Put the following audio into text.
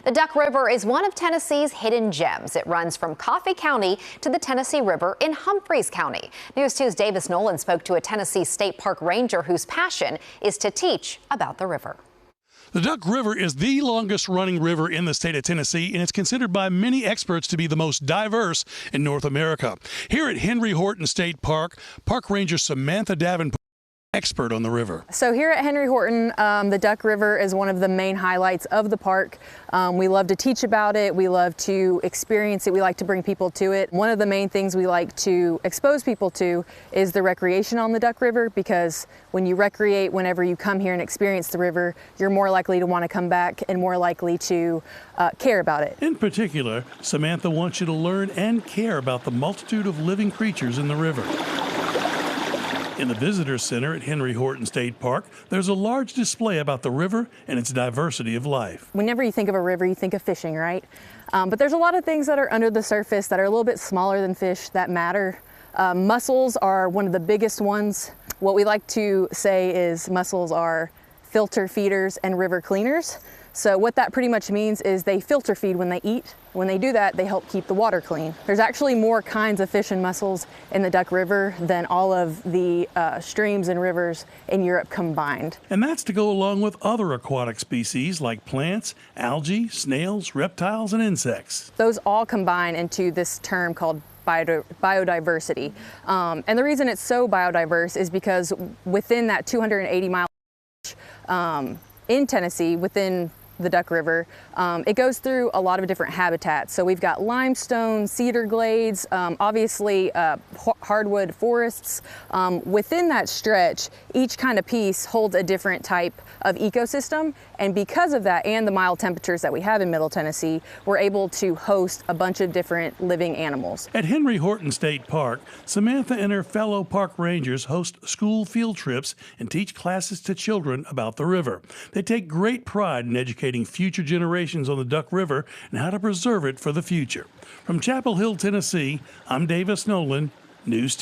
The Duck River is one of Tennessee's hidden gems. It runs from Coffee County to the Tennessee River in Humphreys County. News 2's Davis Nolan spoke to a Tennessee State Park ranger whose passion is to teach about the river. The Duck River is the longest running river in the state of Tennessee, and it's considered by many experts to be the most diverse in North America. Here at Henry Horton State Park, Park Ranger Samantha Davenport, expert on the river. So here at Henry Horton, the Duck River is one of the main highlights of the park. We love to teach about it. We love to experience it. We like to bring people to it. One of the main things we like to expose people to is the recreation on the Duck River, because when you recreate, whenever you come here and experience the river, you're more likely to want to come back and more likely to care about it. In particular, Samantha wants you to learn and care about the multitude of living creatures in the river. In the Visitor Center at Henry Horton State Park, there's a large display about the river and its diversity of life. Whenever you think of a river, you think of fishing, right? But there's a lot of things that are under the surface that are a little bit smaller than fish that matter. Mussels are one of the biggest ones. What we like to say is mussels are filter feeders and river cleaners. So what that pretty much means is they filter feed when they eat. When they do that, they help keep the water clean. There's actually more kinds of fish and mussels in the Duck River than all of the streams and rivers in Europe combined. And that's to go along with other aquatic species like plants, algae, snails, reptiles, and insects. Those all combine into this term called biodiversity. And the reason it's so biodiverse is because within that 280-mile in Tennessee, within the Duck River, it goes through a lot of different habitats. So we've got limestone, cedar glades, obviously hardwood forests. Within that stretch, each kind of piece holds a different type of ecosystem. And because of that and the mild temperatures that we have in Middle Tennessee, we're able to host a bunch of different living animals. At Henry Horton State Park, Samantha and her fellow park rangers host school field trips and teach classes to children about the river. They take great pride in educating future generations on the Duck River and how to preserve it for the future. From Chapel Hill, Tennessee, I'm Davis Nolan, News 2.